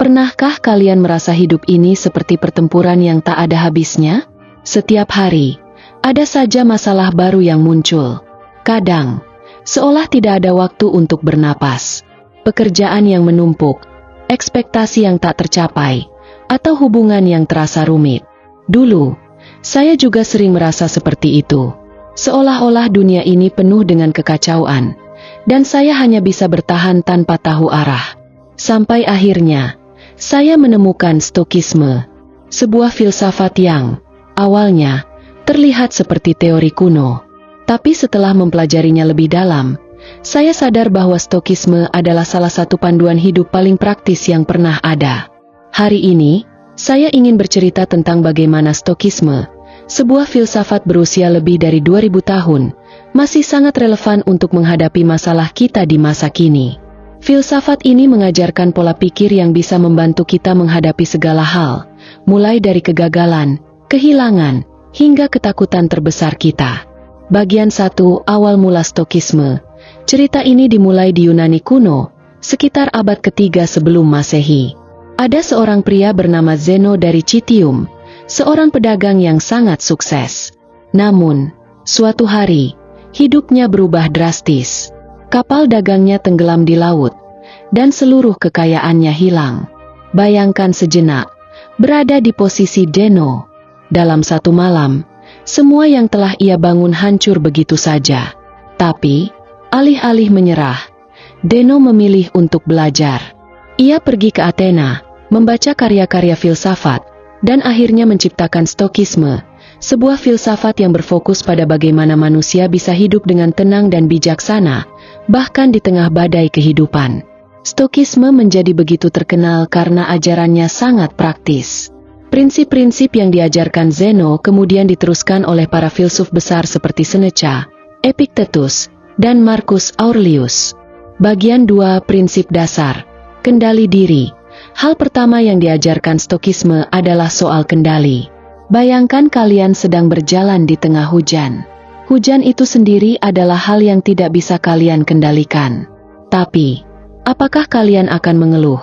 Pernahkah kalian merasa hidup ini seperti pertempuran yang tak ada habisnya? Setiap hari, ada saja masalah baru yang muncul. Kadang, seolah tidak ada waktu untuk bernapas. Pekerjaan yang menumpuk, ekspektasi yang tak tercapai, atau hubungan yang terasa rumit. Dulu, saya juga sering merasa seperti itu. Seolah-olah dunia ini penuh dengan kekacauan, dan saya hanya bisa bertahan tanpa tahu arah. Sampai akhirnya, saya menemukan Stokisme, sebuah filsafat yang awalnya terlihat seperti teori kuno. Tapi setelah mempelajarinya lebih dalam, saya sadar bahwa Stokisme adalah salah satu panduan hidup paling praktis yang pernah ada. Hari ini, saya ingin bercerita tentang bagaimana Stokisme, sebuah filsafat berusia lebih dari 2000 tahun, masih sangat relevan untuk menghadapi masalah kita di masa kini. Filsafat ini mengajarkan pola pikir yang bisa membantu kita menghadapi segala hal, mulai dari kegagalan, kehilangan, hingga ketakutan terbesar kita. Bagian 1, awal mula Stokisme. Cerita ini dimulai di Yunani kuno, sekitar abad ketiga sebelum Masehi. Ada seorang pria bernama Zeno dari Citium, seorang pedagang yang sangat sukses. Namun, suatu hari, hidupnya berubah drastis. Kapal dagangnya tenggelam di laut, dan seluruh kekayaannya hilang. Bayangkan sejenak, berada di posisi Zeno. Dalam satu malam, semua yang telah ia bangun hancur begitu saja. Tapi, alih-alih menyerah, Zeno memilih untuk belajar. Ia pergi ke Athena, membaca karya-karya filsafat, dan akhirnya menciptakan Stokisme, sebuah filsafat yang berfokus pada bagaimana manusia bisa hidup dengan tenang dan bijaksana, bahkan di tengah badai kehidupan. Stokisme menjadi begitu terkenal karena ajarannya sangat praktis. Prinsip-prinsip yang diajarkan Zeno kemudian diteruskan oleh para filsuf besar seperti Seneca, Epictetus, dan Marcus Aurelius. Bagian 2, prinsip dasar. Kendali diri. Hal pertama yang diajarkan Stokisme adalah soal kendali. Bayangkan kalian sedang berjalan di tengah hujan. Hujan itu sendiri adalah hal yang tidak bisa kalian kendalikan. Tapi, apakah kalian akan mengeluh?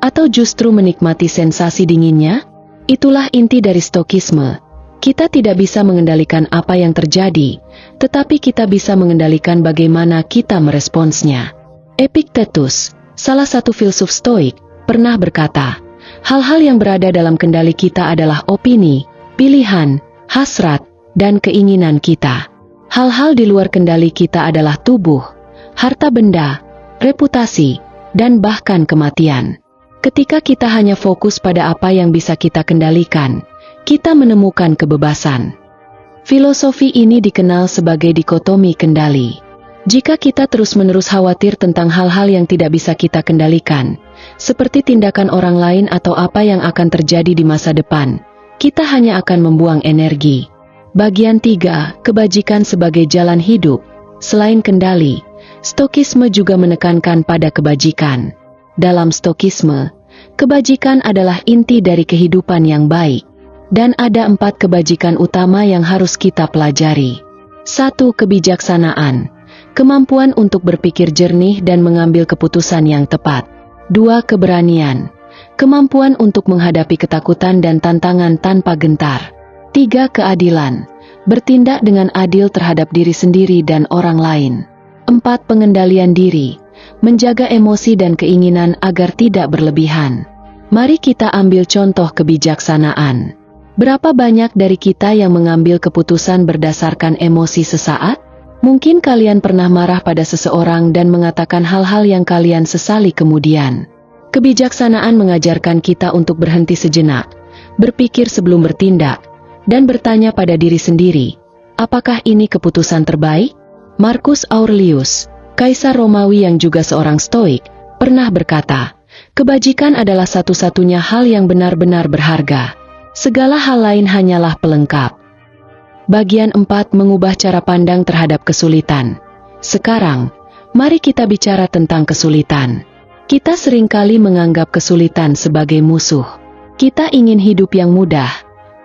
Atau justru menikmati sensasi dinginnya? Itulah inti dari Stokisme. Kita tidak bisa mengendalikan apa yang terjadi, tetapi kita bisa mengendalikan bagaimana kita meresponsnya. Epictetus, salah satu filsuf Stoik, pernah berkata, hal-hal yang berada dalam kendali kita adalah opini, pilihan, hasrat, dan keinginan kita. Hal-hal di luar kendali kita adalah tubuh, harta benda, reputasi, dan bahkan kematian. Ketika kita hanya fokus pada apa yang bisa kita kendalikan, kita menemukan kebebasan. Filosofi ini dikenal sebagai dikotomi kendali. Jika kita terus-menerus khawatir tentang hal-hal yang tidak bisa kita kendalikan, seperti tindakan orang lain atau apa yang akan terjadi di masa depan, kita hanya akan membuang energi. Bagian 3, kebajikan sebagai jalan hidup. Selain kendali, Stokisme juga menekankan pada kebajikan. Dalam Stokisme, kebajikan adalah inti dari kehidupan yang baik. Dan ada 4 kebajikan utama yang harus kita pelajari. 1. Kebijaksanaan. Kemampuan untuk berpikir jernih dan mengambil keputusan yang tepat. 2. Keberanian. Kemampuan untuk menghadapi ketakutan dan tantangan tanpa gentar. 3. Keadilan. Bertindak dengan adil terhadap diri sendiri dan orang lain. 4. Pengendalian diri. Menjaga emosi dan keinginan agar tidak berlebihan. Mari kita ambil contoh kebijaksanaan. Berapa banyak dari kita yang mengambil keputusan berdasarkan emosi sesaat? Mungkin kalian pernah marah pada seseorang dan mengatakan hal-hal yang kalian sesali kemudian. Kebijaksanaan mengajarkan kita untuk berhenti sejenak, berpikir sebelum bertindak, dan bertanya pada diri sendiri, apakah ini keputusan terbaik? Marcus Aurelius, Kaisar Romawi yang juga seorang Stoik, pernah berkata, kebajikan adalah satu-satunya hal yang benar-benar berharga. Segala hal lain hanyalah pelengkap. Bagian 4, mengubah cara pandang terhadap kesulitan. Sekarang, mari kita bicara tentang kesulitan. Kita seringkali menganggap kesulitan sebagai musuh. Kita ingin hidup yang mudah,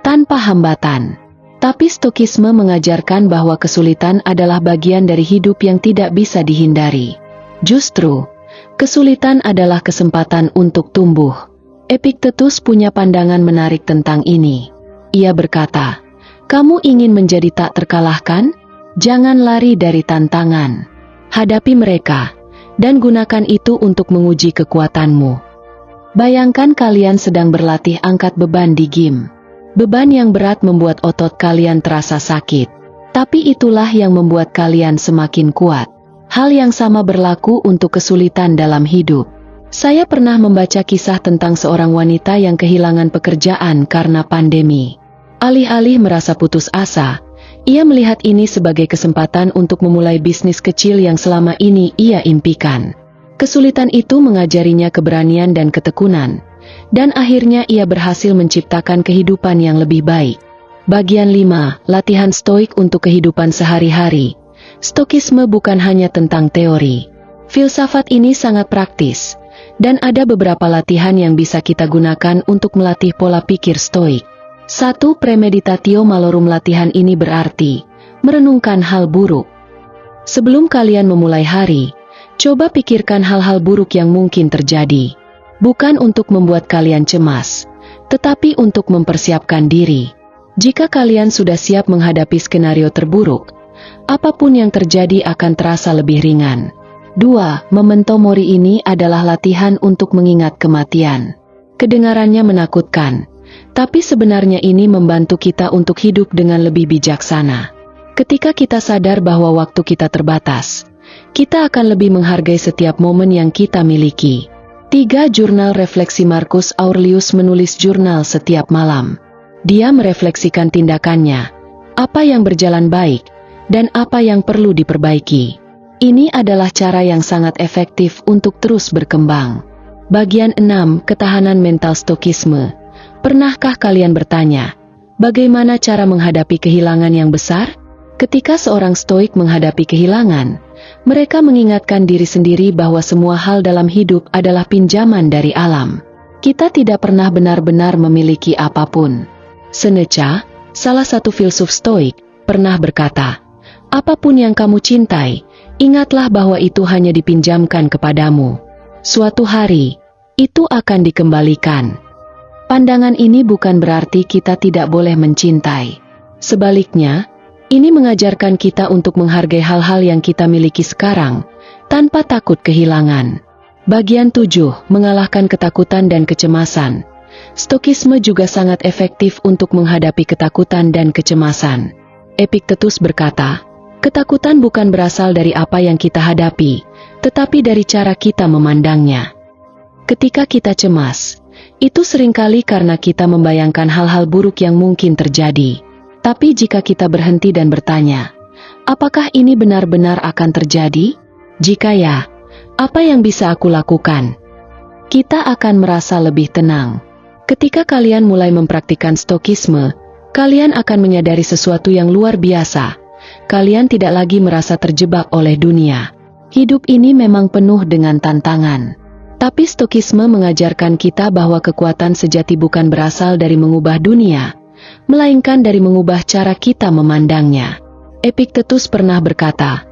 tanpa hambatan. Tapi Stokisme mengajarkan bahwa kesulitan adalah bagian dari hidup yang tidak bisa dihindari. Justru, kesulitan adalah kesempatan untuk tumbuh. Epiktetus punya pandangan menarik tentang ini. Ia berkata, "Kamu ingin menjadi tak terkalahkan? Jangan lari dari tantangan. Hadapi mereka, dan gunakan itu untuk menguji kekuatanmu." Bayangkan kalian sedang berlatih angkat beban di gym. Beban yang berat membuat otot kalian terasa sakit. Tapi itulah yang membuat kalian semakin kuat. Hal yang sama berlaku untuk kesulitan dalam hidup. Saya pernah membaca kisah tentang seorang wanita yang kehilangan pekerjaan karena pandemi. Alih-alih merasa putus asa, ia melihat ini sebagai kesempatan untuk memulai bisnis kecil yang selama ini ia impikan. Kesulitan itu mengajarinya keberanian dan ketekunan, dan akhirnya ia berhasil menciptakan kehidupan yang lebih baik. Bagian 5, latihan stoik untuk kehidupan sehari-hari. Stokisme bukan hanya tentang teori. Filsafat ini sangat praktis. Dan ada beberapa latihan yang bisa kita gunakan untuk melatih pola pikir stoik. 1. Premeditatio malorum. Latihan ini berarti merenungkan hal buruk. Sebelum kalian memulai hari, coba pikirkan hal-hal buruk yang mungkin terjadi. Bukan untuk membuat kalian cemas, tetapi untuk mempersiapkan diri. Jika kalian sudah siap menghadapi skenario terburuk, apapun yang terjadi akan terasa lebih ringan. 2. Memento mori. Ini adalah latihan untuk mengingat kematian. Kedengarannya menakutkan, tapi sebenarnya ini membantu kita untuk hidup dengan lebih bijaksana. Ketika kita sadar bahwa waktu kita terbatas, kita akan lebih menghargai setiap momen yang kita miliki. 3. Jurnal refleksi. Marcus Aurelius menulis jurnal setiap malam. Dia merefleksikan tindakannya, apa yang berjalan baik, dan apa yang perlu diperbaiki. Ini adalah cara yang sangat efektif untuk terus berkembang. Bagian 6, ketahanan mental. Stokisme. Pernahkah kalian bertanya, bagaimana cara menghadapi kehilangan yang besar? Ketika seorang stoik menghadapi kehilangan, mereka mengingatkan diri sendiri bahwa semua hal dalam hidup adalah pinjaman dari alam. Kita tidak pernah benar-benar memiliki apapun. Seneca, salah satu filsuf stoik, pernah berkata, "Apapun yang kamu cintai, ingatlah bahwa itu hanya dipinjamkan kepadamu. Suatu hari, itu akan dikembalikan." Pandangan ini bukan berarti kita tidak boleh mencintai. Sebaliknya, ini mengajarkan kita untuk menghargai hal-hal yang kita miliki sekarang, tanpa takut kehilangan. Bagian 7, mengalahkan ketakutan dan kecemasan. Stokisme juga sangat efektif untuk menghadapi ketakutan dan kecemasan. Epiktetus berkata, ketakutan bukan berasal dari apa yang kita hadapi, tetapi dari cara kita memandangnya. Ketika kita cemas, itu seringkali karena kita membayangkan hal-hal buruk yang mungkin terjadi. Tapi jika kita berhenti dan bertanya, apakah ini benar-benar akan terjadi? Jika ya, apa yang bisa aku lakukan? Kita akan merasa lebih tenang. Ketika kalian mulai mempraktikkan stokisme, kalian akan menyadari sesuatu yang luar biasa. Kalian tidak lagi merasa terjebak oleh dunia. Hidup ini memang penuh dengan tantangan. Tapi stokisme mengajarkan kita bahwa kekuatan sejati bukan berasal dari mengubah dunia, melainkan dari mengubah cara kita memandangnya. Epiktetus pernah berkata,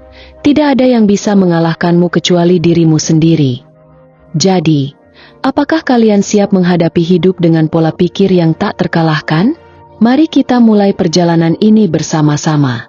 tidak ada yang bisa mengalahkanmu kecuali dirimu sendiri. Jadi, apakah kalian siap menghadapi hidup dengan pola pikir yang tak terkalahkan? Mari kita mulai perjalanan ini bersama-sama.